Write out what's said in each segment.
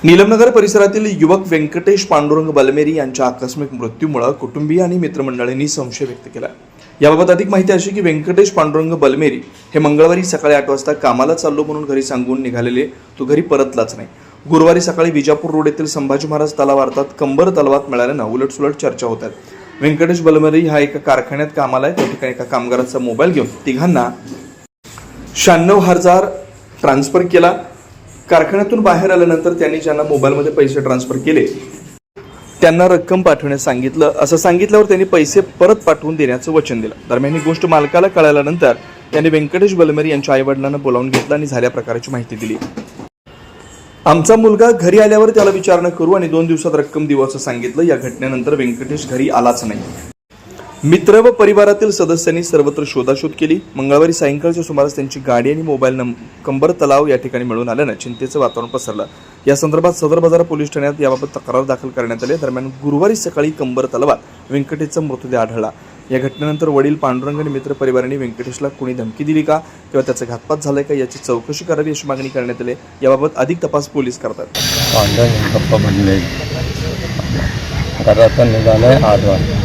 नीलमनगर परिसरातील युवक व्यंकटेश पांडुरंग बलमेरी यांच्या आकस्मिक मृत्यूमुळे कुटुंबीय आणि मित्रमंडळींनी संशय व्यक्त केला। याबाबत अधिक माहिती अशी की व्यंकटेश पांडुरंग बलमेरी हे मंगळवारी सकाळी 8 वाजता कामाला चाललो म्हणून घरी सांगून निघालेले तो घरी परतलाच नाही। गुरुवारी सकाळी विजापूर रोड येथील संभाजी महाराज तलाव अर्थात कंबर तलावात मिळाल्यानं उलटसुलट चर्चा होत आहेत। व्यंकटेश बलमेरी हा एका कारखान्यात कामाला आहे। त्या ठिकाणी एका कामगाराचा मोबाईल घेऊन तिघांना 96,000 ट्रान्सफर केला। कारखान्यातून बाहेर आल्यानंतर त्यांनी ज्यांना मोबाईलमध्ये पैसे ट्रान्सफर केले त्यांना रक्कम पाठवण्यास सांगितलं। असं सांगितल्यावर त्यांनी पैसे परत पाठवून देण्याचं वचन दिलं। दरम्यान ही गोष्ट मालकाला कळाल्यानंतर त्यांनी व्यंकटेश बलमेरी यांच्या आईवडिलांना बोलावून घेतलं आणि झाल्या प्रकारची माहिती दिली। आमचा मुलगा घरी आल्यावर त्याला विचारणा करू आणि 2 दिवसात रक्कम देऊ असं सांगितलं। या घटनेनंतर व्यंकटेश घरी आलाच नाही। मित्र व परिवारातील सदस्यांनी सर्वत्र शोधाशोध केली। मंगळवारी सायंकाळच्या सुमारास त्यांची गाडी आणि मोबाईल कंबर तलाव या ठिकाणी मिळून आल्यानं चिंतेचं वातावरण पसरलं। या संदर्भात सदर बाजार पोलीस ठाण्यात याबाबत तक्रार दाखल करण्यात आली। दरम्यान गुरुवारी सकाळी कंबर तलावात व्यंकटेशचा मृतदेह आढळला। या घटनेनंतर वडील पांडुरंग आणि मित्र परिवारांनी व्यंकटेशला कोणी धमकी दिली का किंवा त्याचा घातपात झालाय का याची चौकशी करावी अशी मागणी करण्यात आली। याबाबत अधिक तपास पोलीस करतात। घरातून निघाले 8 वाजता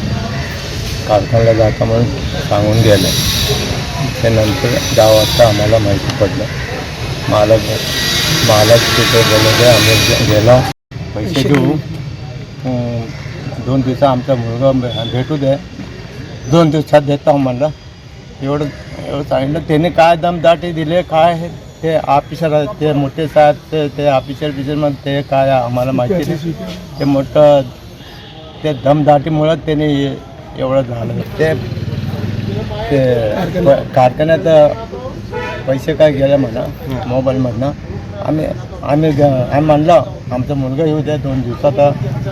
कारखान्याला जाता म्हणून सांगून गेले। त्यानंतर 10 वाजता आम्हाला माहिती पडलं। मालक तिथे बोलले आम्ही गेलो पैसे देऊ 2 दिवसात आमचा मुलगा भेटू दे 2 दिवसात देतो म्हणलं। एवढं सांगितलं। त्याने काय दमदाटी दिले काय ते ऑफिसर ते मोठे साहेब ते ऑफिसरमध्ये ते काय आम्हाला माहिती नाही। ते मोठं ते दमदाटीमुळं त्याने एवढं झालं। ते कारखान्यात पैसे काय गेले म्हणा मोबाईलमधनं। आम्ही म्हणलं आमचा मुलगा येऊ द्या 2 दिवसात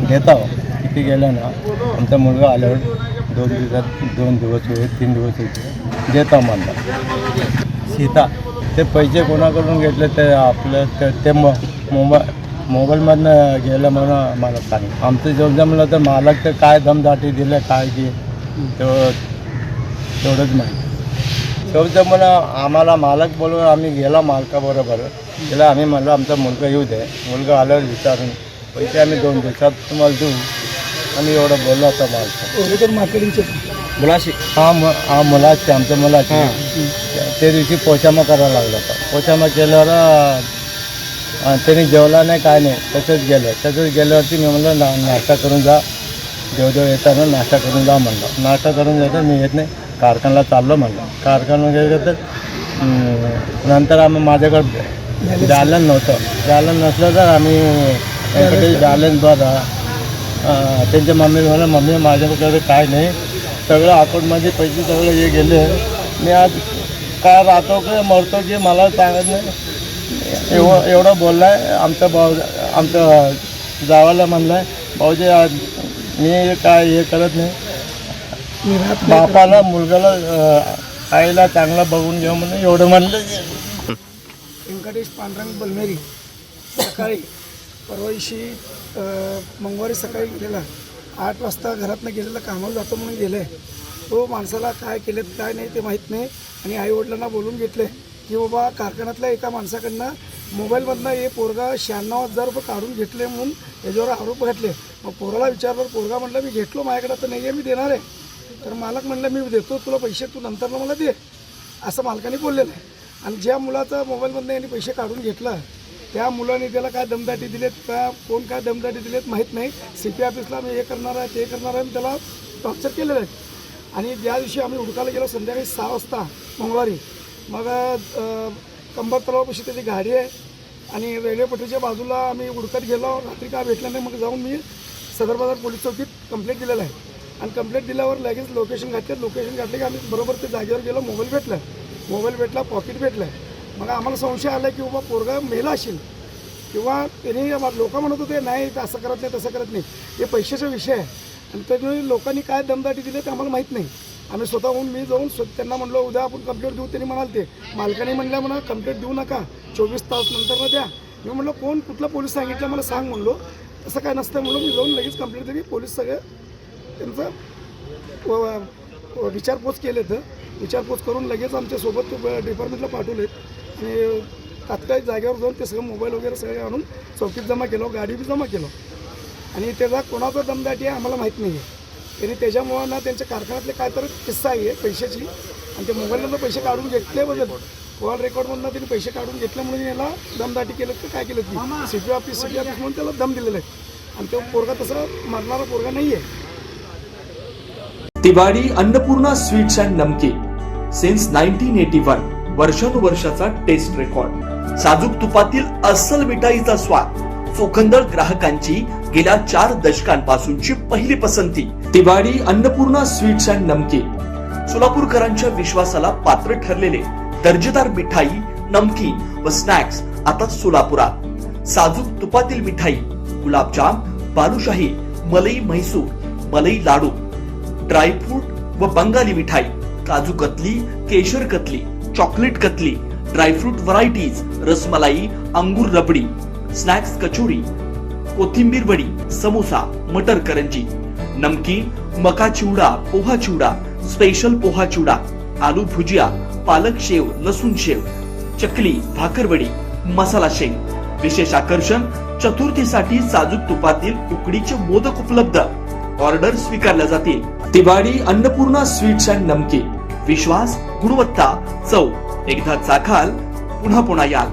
देतो। किती गेलं ना आमचा मुलगा आल्यावर 2 दिवसात 2 दिवस होईल 3 दिवस होईल देतो म्हणलं। सीता ते पैसे कोणाकडून घेतले ते आपलं ते मोबाईलमधनं गेलं म्हणून मला सांगितलं। आमचं जेवढं जमलं तर मालक तर काय दमदाटी दिलं काय की तेवढंच माहिती। शेवटचं मला आम्हाला मालक बोलून आम्ही गेला मालकाबरोबर गेला। आम्ही म्हणलं आमचा मुलगा येऊ दे मुलगा आल्यावर विचारून पैसे आम्ही 2 दिवसात तुम्हाला देऊ आम्ही एवढं बोललो होता मालक मार्केटिंगचे मुलाशी मुलाची आमच्या मुलाची त्या दिवशी पोचामा करायला लागला होता। पोचामा केल्यावर त्यांनी जेवला नाही काय नाही तसंच गेल्यावरती मी म्हणलं नाश्ता करून जा देवदेव येताना नाश्ता करून जा म्हणलं। नाश्ता करून जातं मी येत नाही कारखान्याला चाललो म्हणलं। कारखान्याला गेलं तर नंतर आम्ही माझ्याकडे बॅलन्स नसलं तर आम्ही व्यंकटेश बॅलन्स बघा त्यांच्या मम्मी मम्मी माझ्याकडे काय नाही सगळं अकाउंटमध्ये पैसे सगळे हे गेले। मी आज काय राहतो की मरतो की मला सांगत नाही एवढं बोलला आहे। आमचं जावाला म्हणलं आहे भाऊजी मी काय हे करत नाही बापाला मुलगाला आईला चांगला बघून घेऊ म्हणून एवढं म्हणलं। व्यंकटेश पांडुरंग बलमेरी सकाळी परवा दिवशी मंगळवारी सकाळी गेलेला 8 वाजता घरातनं गेलेला कामाला जातो म्हणून गेले। तो माणसाला काय केलेत काय नाही ते माहीत नाही आणि आईवडिलांना बोलून घेतले की बाबा कारखान्यातल्या एका माणसाकडनं मोबाईलमधनं हे पोरगा 96,000 रुपये काढून घेतले म्हणून याच्यावर आरोप घातले। मग पोराला विचारलं पोरगा म्हणलं मी घेतलो माझ्याकडं तर नाही आहे मी देणार आहे। तर मालक म्हणलं मी देतो तुला पैसे तू नंतर मला दे असं मालकाने बोललेलं आहे। आणि ज्या मुलाचा मोबाईलमधनं यांनी पैसे काढून घेतलं त्या मुलाने त्याला काय दमदाटी दिलेत का कोण काय दमदाटी दिलेत माहीत नाही। CP ऑफिसला मी हे करणार आहे ते करणार आहे त्याला टॉर्चर केलेलं आहे। आणि ज्या दिवशी आम्ही हुडकायला गेलो संध्याकाळी 6 वाजता मंगळवारी मग कंबर तलावापाशी त्याची गाडी आहे आणि रेल्वे पटरीच्या बाजूला आम्ही हुडकत गेलो। रात्री काय भेटलं नाही मग जाऊन मी सदर बाजार पोलीस चौकीत कंप्लेंट दिलेलं आहे आणि कंप्लेंट दिल्यावर लगेच लोकेशन घातले की आम्ही बरोबर ते जागेवर गेलो। मोबाईल भेटला पॉकेट भेटलं आहे। मग आम्हाला संशय आला की बाबा पोरगा मेला असेल किंवा त्यांनी लोक म्हणत होते नाही असं करत नाही तसं करत नाही हे पैशाचा विषय आहे। आणि त्यामुळे लोकांनी काय दमदाटी दिली ते आम्हाला माहीत नाही। आम्ही स्वतःहून मी जाऊन त्यांना म्हणलो उद्या आपण कंप्लेंट देऊ त्यांनी म्हणाल ते मालकाने म्हणलं म्हणा कंप्लेंट देऊ नका 24 तास नंतर द्या। मी म्हणलो कोण कुठला पोलीस सांगितलं मला सांग म्हणलो। तसं काय नसतं म्हणलो मी जाऊन लगेच कंप्लेंट दिली। पोलीस सगळं त्यांचं विचारपूस केले तर विचारपूस करून लगेच आमच्यासोबत डिपार्टमेंटला पाठवलेत आणि तात्काळ जागेवर जाऊन ते सगळं मोबाईल वगैरे सगळे आणून चौकीत जमा केलं, गाडी बी जमा केलं. आणि त्याचा कोणाचा दमदाटी आहे आम्हाला माहीत नाही आहे. त्यांनी त्याच्यामुळं ना त्यांच्या कारखान्यातले काय तर किस्सा आहे पैशाची, आणि ते मोबाईलमधून पैसे काढून घेतल्याबद्दल कॉल रेकॉर्डमधून त्यांनी पैसे काढून घेतले म्हणून याला दमदाटी केलं की काय केलं ती सिटी ऑफिस म्हणून त्याला दम दिलेला आहे. आणि तो पोरगा तसं मरणारा पोरगा नाही आहे. तिवाडी अन्नपूर्णा स्वीट्स अँड नमकीन सिन्स 1981, वर्षानुवर्षाचा टेस्ट रेकॉर्ड. साजूक तुपातील अस्सल मिठाईचा स्वाद, चोखंदळ ग्राहकांची गेल्या 4 दशकांपासूनची पहिली पसंती. तिवाडी अन्नपूर्णा स्वीट्स अँड नमकीन. सोलापूरकरांच्या विश्वासाला पात्र ठरलेले दर्जेदार मिठाई, नमकीन व स्नॅक्स आता सोलापुरात. साजूक तुपातील मिठाई, गुलाबजाम, बालुशाही, मलई म्हैसूर, मलई लाडू, ड्रायफ्रूट व बंगाली मिठाई, काजू कतली, केशर katli, chocolate katli, dry fruit varieties, rasmalai, अंगूर रबडी, स्नॅक्स कचोरी, कोथिंबीर वडी, समोसा, मटर करंजी, नमकीन, मका चिवडा, पोहा चिवडा, स्पेशल पोहा चिवडा, आलू भुजिया, पालक शेव, लसूण शेव, चकली, भाकरवडी, मसाला शेंग. विशेष आकर्षण, चतुर्थीसाठी साजूक तुपातील उकडीचे मोदक उपलब्ध. ऑर्डर स्वीकारल्या जातील. तिवाडी अन्नपूर्णा स्वीट्स अँड नमकीन. विश्वास, गुणवत्ता, चव. एकदा चाखाल पुन्हा पुन्हा याल.